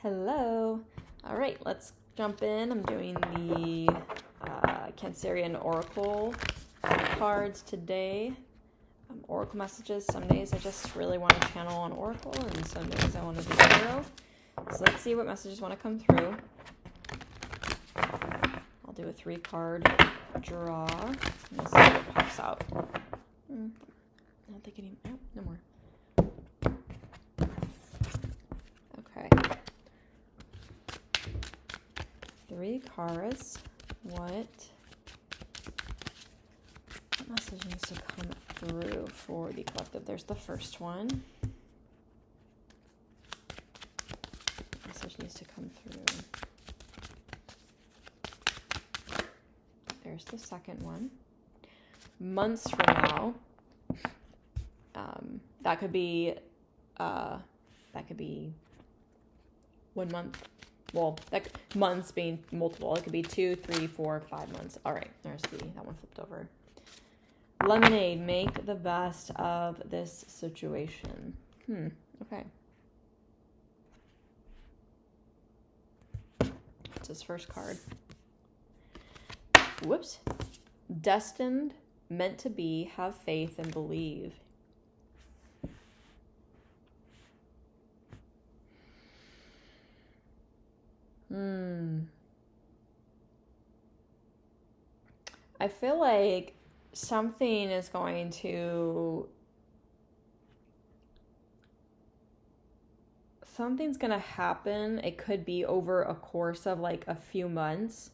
Hello. All right, let's jump in. I'm doing the Cancerian Oracle cards today. Oracle messages. Some days I just really want to channel on Oracle, and some days I want to do Tarot. So let's see what messages want to come through. I'll do a 3-card draw. Let's see what pops out. I don't think any. Oh, no more. Okay. 3 cards. What message needs to come through for the collective? There's the first one. Message needs to come through. There's the second one. Months from now. That could be 1 month. Well, months being multiple. It could be 2, 3, 4, 5 months. All right, there's that one flipped over. Lemonade, make the best of this situation. Okay. That's his first card. Whoops. Destined, meant to be, have faith and believe. I feel like something's going to happen. It could be over a course of like a few months.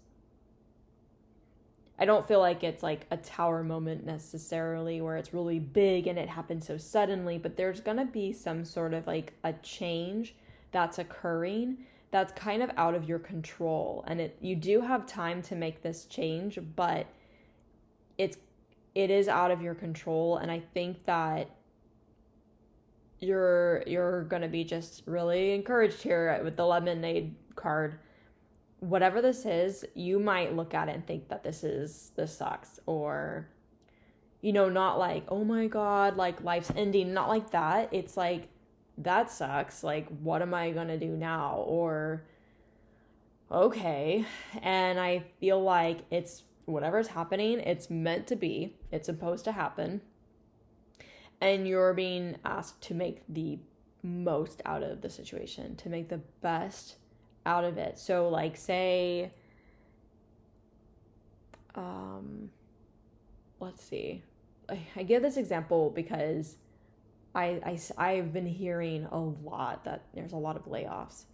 I don't feel like it's like a tower moment necessarily where it's really big and it happens so suddenly, but there's going to be some sort of like a change that's occurring that's kind of out of your control. And you do have time to make this change, but it is out of your control. And I think that you're going to be just really encouraged here with the lemonade card. Whatever this is, you might look at it and think that this sucks, or, not like, oh my God, like life's ending, not like that. It's like, that sucks. Like, what am I going to do now? Or, okay. And I feel like it's whatever's happening, it's meant to be, it's supposed to happen. And you're being asked to make the most out of the situation, to make the best out of it. So like say, let's see. I give this example because I've been hearing a lot that there's a lot of layoffs.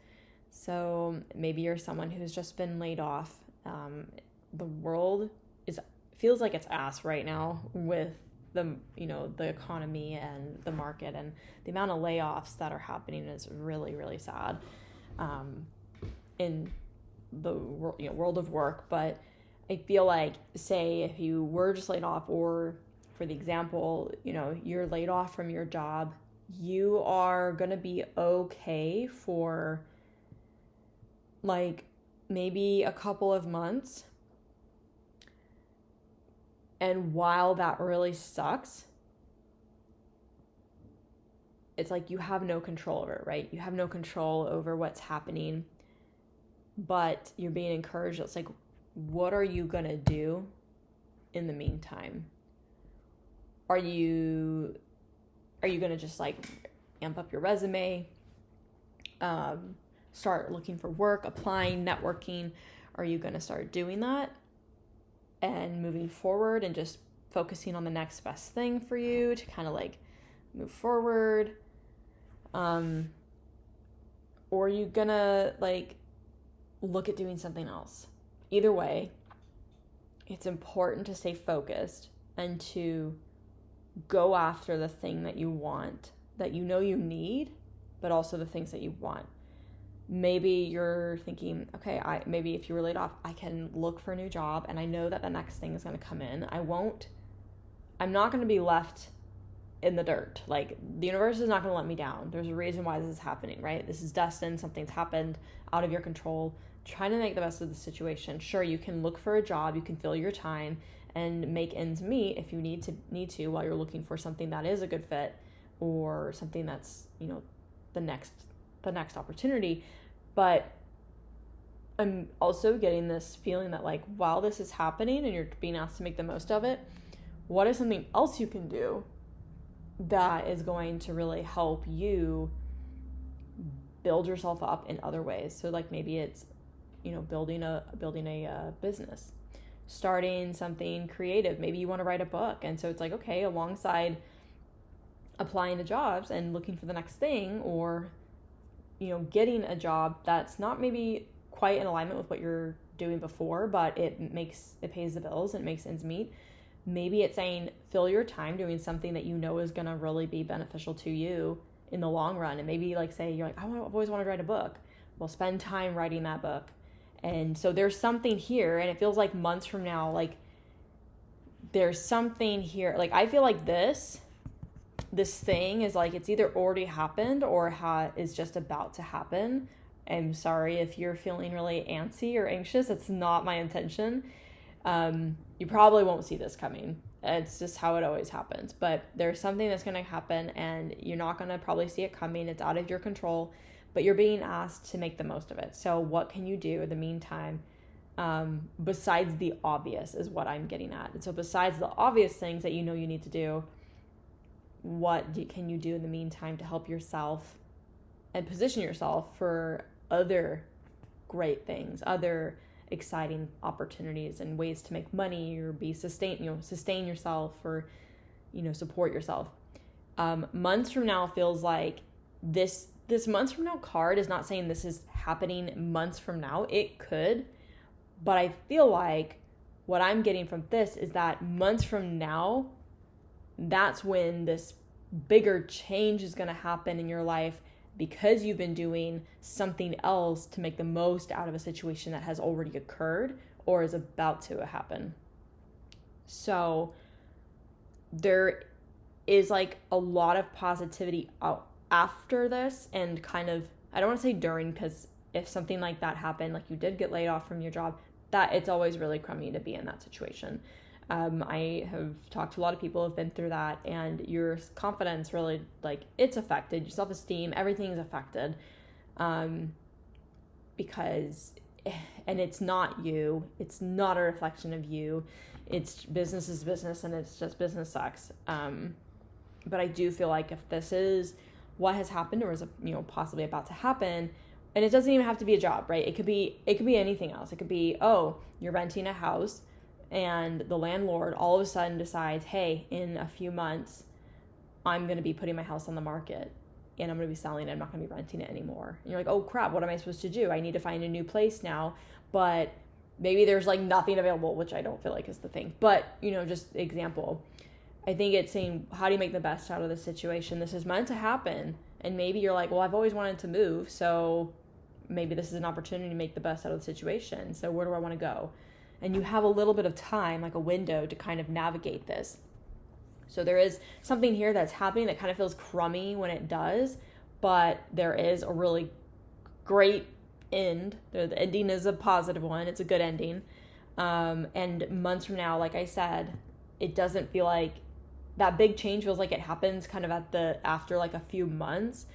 So maybe you're someone who's just been laid off. The world feels like it's ass right now with the economy and the market, and the amount of layoffs that are happening is really, really sad in the world of work. But I feel like, say if you were just laid off, or for the example, you're laid off from your job, you are going to be okay for like maybe a couple of months. And while that really sucks, it's like you have no control over it, right? You have no control over what's happening, but you're being encouraged. It's like, what are you going to do in the meantime? Are you going to just like amp up your resume, start looking for work, applying, networking? Are you going to start doing that and moving forward and just focusing on the next best thing for you to kind of like move forward? Or are you going to like look at doing something else? Either way, it's important to stay focused and to go after the thing that you want, that you need, but also the things that you want. Maybe you're thinking, okay, maybe if you were laid off, I can look for a new job and I know that the next thing is going to come in. I'm not going to be left in the dirt. Like, the universe is not going to let me down. There's a reason why this is happening, right? This is destined. Something's happened out of your control. Trying to make the best of the situation. Sure, you can look for a job, you can fill your time and make ends meet if you need to while you're looking for something that is a good fit, or something that's, the next opportunity. But I'm also getting this feeling that like, while this is happening and you're being asked to make the most of it, what is something else you can do that is going to really help you build yourself up in other ways? So like maybe it's, building a business, starting something creative. Maybe you want to write a book. And so it's like, okay, alongside applying to jobs and looking for the next thing, or, getting a job that's not maybe quite in alignment with what you're doing before, but it pays the bills and it makes ends meet. Maybe it's saying, fill your time doing something that is going to really be beneficial to you in the long run. And maybe like say you're like, I've always wanted to write a book. Well, spend time writing that book. And so there's something here, and it feels like months from now, like there's something here. Like I feel like this thing is like, it's either already happened or is just about to happen. I'm sorry if you're feeling really antsy or anxious. It's not my intention. You probably won't see this coming. It's just how it always happens. But there's something that's going to happen, and you're not going to probably see it coming. It's out of your control, but you're being asked to make the most of it. So what can you do in the meantime, besides the obvious is what I'm getting at. And so besides the obvious things that you need to do, can you do in the meantime to help yourself and position yourself for other great things, other exciting opportunities and ways to make money or sustain yourself, or, support yourself. Months from now feels like this months from now card is not saying this is happening months from now. It could, but I feel like what I'm getting from this is that months from now, that's when this bigger change is going to happen in your life, because you've been doing something else to make the most out of a situation that has already occurred or is about to happen. So there is like a lot of positivity out after this, and kind of, I don't want to say during, because if something like that happened, like you did get laid off from your job, that it's always really crummy to be in that situation. I have talked to a lot of people who have been through that, and your confidence really, like, it's affected, your self-esteem, everything's affected, because, and it's not you, it's not a reflection of you, it's business is business, and it's just business sucks. But I do feel like if this is what has happened, or is possibly about to happen, and it doesn't even have to be a job, right? It could be anything else. It could be, you're renting a house, and the landlord all of a sudden decides, hey, in a few months, I'm going to be putting my house on the market, and I'm going to be selling it. I'm not going to be renting it anymore. And you're like, oh crap, what am I supposed to do? I need to find a new place now. But maybe there's like nothing available, which I don't feel like is the thing. But, just example. I think it's saying, how do you make the best out of this situation? This is meant to happen. And maybe you're like, well, I've always wanted to move, so maybe this is an opportunity to make the best out of the situation. So where do I want to go? And you have a little bit of time, like a window, to kind of navigate this. So there is something here that's happening that kind of feels crummy when it does, but there is a really great end. The ending is a positive one. It's a good ending. And months from now, like I said, it doesn't feel like that big change feels like it happens kind of after like a few months,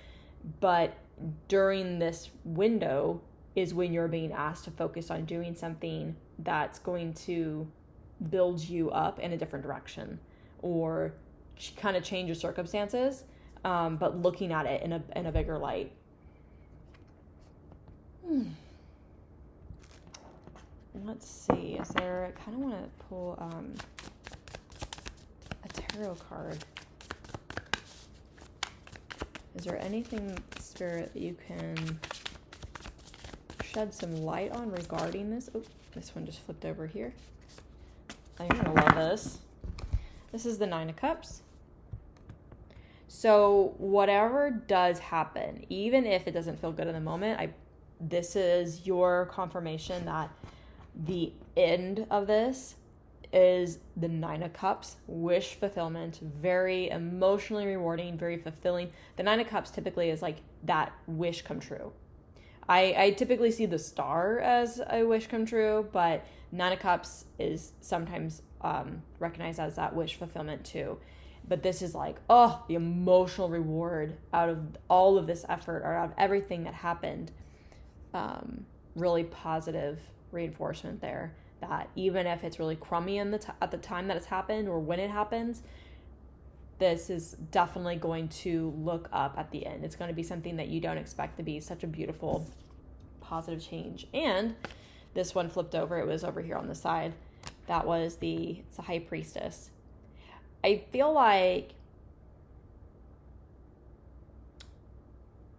but during this window is when you're being asked to focus on doing something that's going to build you up in a different direction, or kind of change your circumstances, but looking at it in a bigger light. Let's see, I kind of want to pull a tarot card. Is there anything, Spirit, that you can shed some light on regarding this? Oh, this one just flipped over here. I'm going to love this. This is the 9 of Cups. So whatever does happen, even if it doesn't feel good in the moment, this is your confirmation that the end of this is the 9 of Cups, wish fulfillment, very emotionally rewarding, very fulfilling. The 9 of Cups typically is like that wish come true. I typically see the star as a wish come true, but 9 of Cups is sometimes recognized as that wish fulfillment too. But this is like, the emotional reward out of all of this effort, or out of everything that happened. really positive reinforcement there, that even if it's really crummy at the time that it's happened or when it happens, this is definitely going to look up at the end. It's going to be something that you don't expect to be such a beautiful, positive change. And this one flipped over. It was over here on the side. That was it's a high priestess. I feel like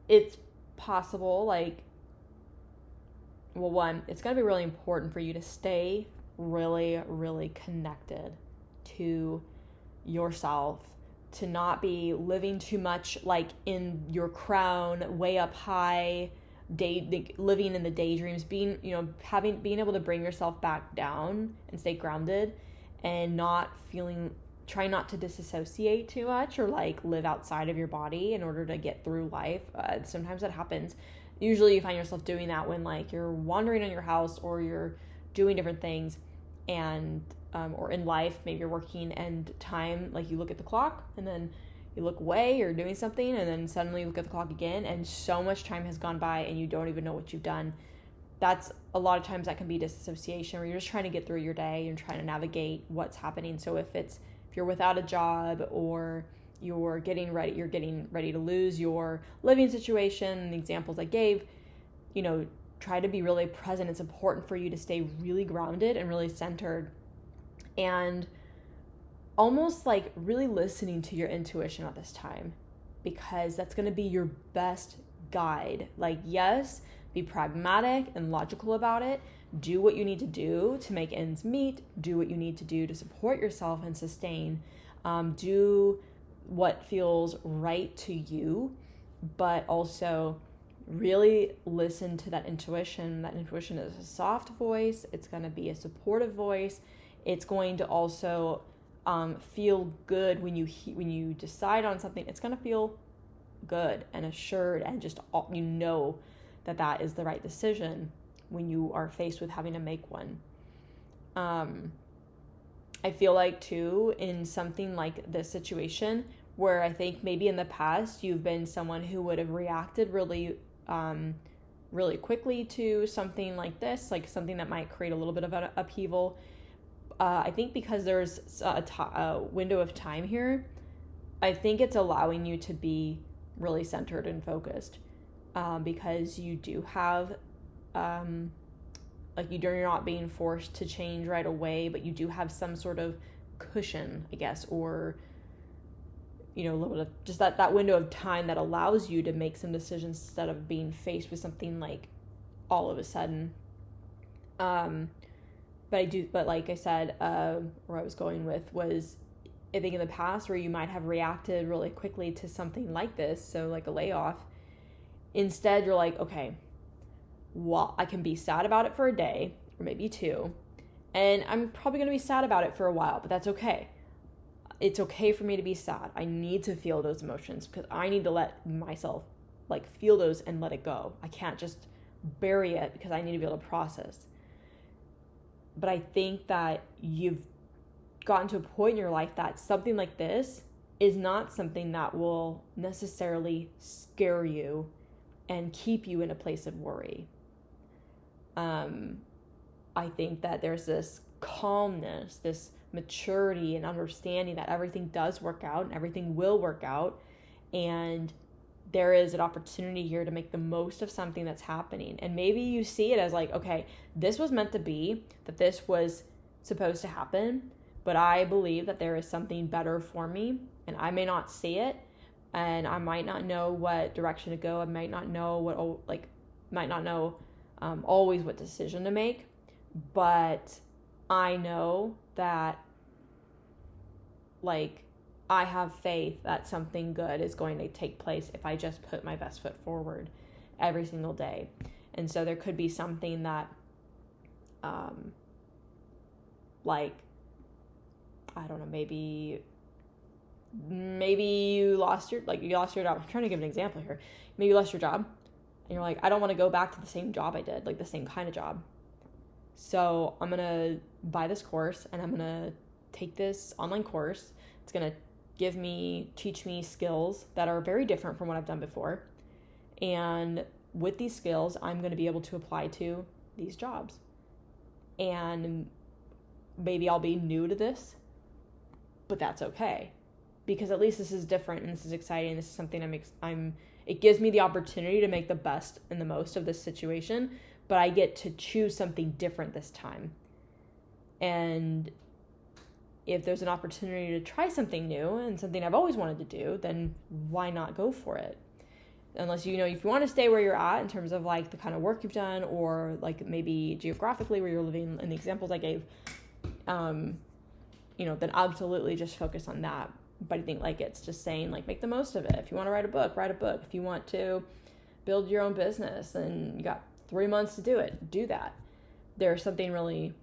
it's possible, like, well, one, it's going to be really important for you to stay really, really connected to yourself, to not be living too much like in your crown, way up high, living in the daydreams, being able to bring yourself back down and stay grounded, and try not to disassociate too much or like live outside of your body in order to get through life. Sometimes that happens. Usually you find yourself doing that when like you're wandering in your house or you're doing different things, and or in life, maybe you're working and time, like you look at the clock and then you look away, you're doing something, and then suddenly you look at the clock again and so much time has gone by and you don't even know what you've done. That's a lot of times that can be disassociation, where you're just trying to get through your day and trying to navigate what's happening. So if you're without a job, or you're getting ready to lose your living situation, the examples I gave, try to be really present. It's important for you to stay really grounded and really centered, and almost like really listening to your intuition at this time, because that's going to be your best guide. Like, yes, be pragmatic and logical about it. Do what you need to do to make ends meet. Do what you need to do to support yourself and sustain. Do what feels right to you, but also really listen to that intuition. That intuition is a soft voice. It's going to be a supportive voice. It's going to also feel good when you decide on something. It's going to feel good and assured, and just that is the right decision when you are faced with having to make one. I feel like too, in something like this situation, where I think maybe in the past you've been someone who would have reacted really really quickly to something like this, like something that might create a little bit of an upheaval. I think because there's a window of time here, I think it's allowing you to be really centered and focused, because you do have, you're not being forced to change right away, but you do have some sort of cushion, I guess, or, a little bit of just that window of time that allows you to make some decisions instead of being faced with something like all of a sudden. But like I said, where I was going with was, I think in the past where you might have reacted really quickly to something like this, so like a layoff, instead you're like, okay, well, I can be sad about it for a day or maybe two, and I'm probably going to be sad about it for a while, but that's okay. It's okay for me to be sad. I need to feel those emotions, because I need to let myself like feel those and let it go. I can't just bury it, because I need to be able to process. But I think that you've gotten to a point in your life that something like this is not something that will necessarily scare you and keep you in a place of worry. I think that there's this calmness, this maturity and understanding that everything does work out and everything will work out. And there is an opportunity here to make the most of something that's happening. And maybe you see it as like, okay, this was meant to be, that this was supposed to happen, but I believe that there is something better for me, and I may not see it, and I might not know what direction to go. I might not know always what decision to make, but I know that I have faith that something good is going to take place if I just put my best foot forward every single day. And so there could be something that, I don't know, maybe you lost your job. I'm trying to give an example here. Maybe you lost your job and you're like, I don't want to go back to the same job I did, like the same kind of job. So I'm going to buy this course, and I'm going to take this online course. It's going to teach me skills that are very different from what I've done before. And with these skills, I'm going to be able to apply to these jobs. And maybe I'll be new to this, but that's okay, because at least this is different and this is exciting. This is something it gives me the opportunity to make the best and the most of this situation, but I get to choose something different this time. And if there's an opportunity to try something new and something I've always wanted to do, then why not go for it? Unless, if you want to stay where you're at in terms of like the kind of work you've done, or like maybe geographically where you're living in the examples I gave, then absolutely just focus on that. But I think like it's just saying like make the most of it. If you want to write a book, write a book. If you want to build your own business and you got 3 months to do it, do that. There's something really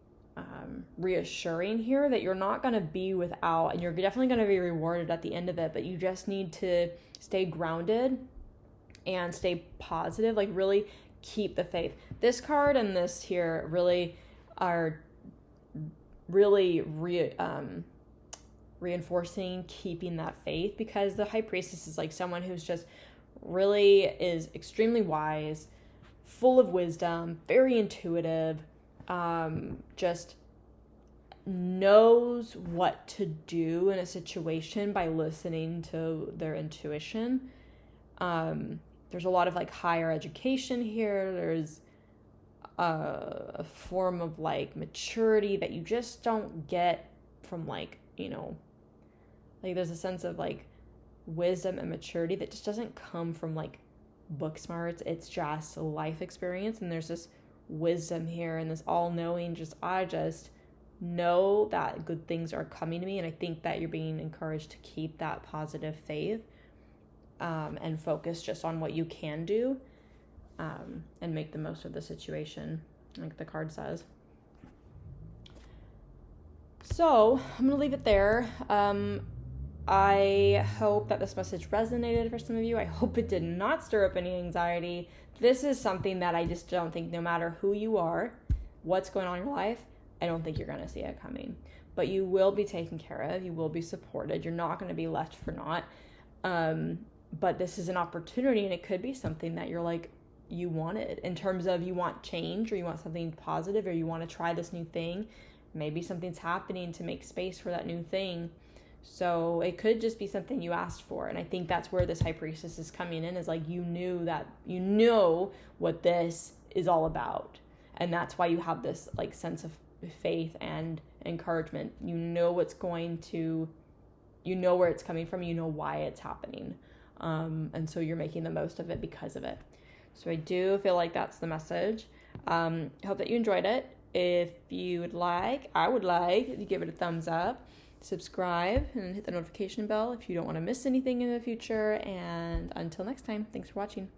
reassuring here that you're not going to be without, and you're definitely going to be rewarded at the end of it, but you just need to stay grounded and stay positive, like really keep the faith. This card and this here really are really reinforcing keeping that faith, because the High Priestess is like someone who's just really is extremely wise, full of wisdom, very intuitive, just knows what to do in a situation by listening to their intuition. There's a lot of like higher education here. There's a form of like maturity that you just don't get from like there's a sense of like wisdom and maturity that just doesn't come from like book smarts. It's just a life experience, and there's this wisdom here and this all-knowing I just know that good things are coming to me. And I think that you're being encouraged to keep that positive faith and focus just on what you can do and make the most of the situation, like the card says. So I'm going to leave it there. I hope that this message resonated for some of you. I hope it did not stir up any anxiety. This is something that I just don't think, no matter who you are, what's going on in your life, I don't think you're going to see it coming. But you will be taken care of. You will be supported. You're not going to be left for naught. But this is an opportunity, and it could be something that you're like, you wanted, in terms of you want change, or you want something positive, or you want to try this new thing. Maybe something's happening to make space for that new thing. So it could just be something you asked for. And I think that's where this High Priestess is coming in, is like you know what this is all about. And that's why you have this like sense of faith and encouragement. You know where it's coming from, you know why it's happening. And so you're making the most of it because of it. So I do feel like that's the message. Hope that you enjoyed it. If you would like, I would like you give it a thumbs up, subscribe, and hit the notification bell if you don't want to miss anything in the future. And until next time, thanks for watching.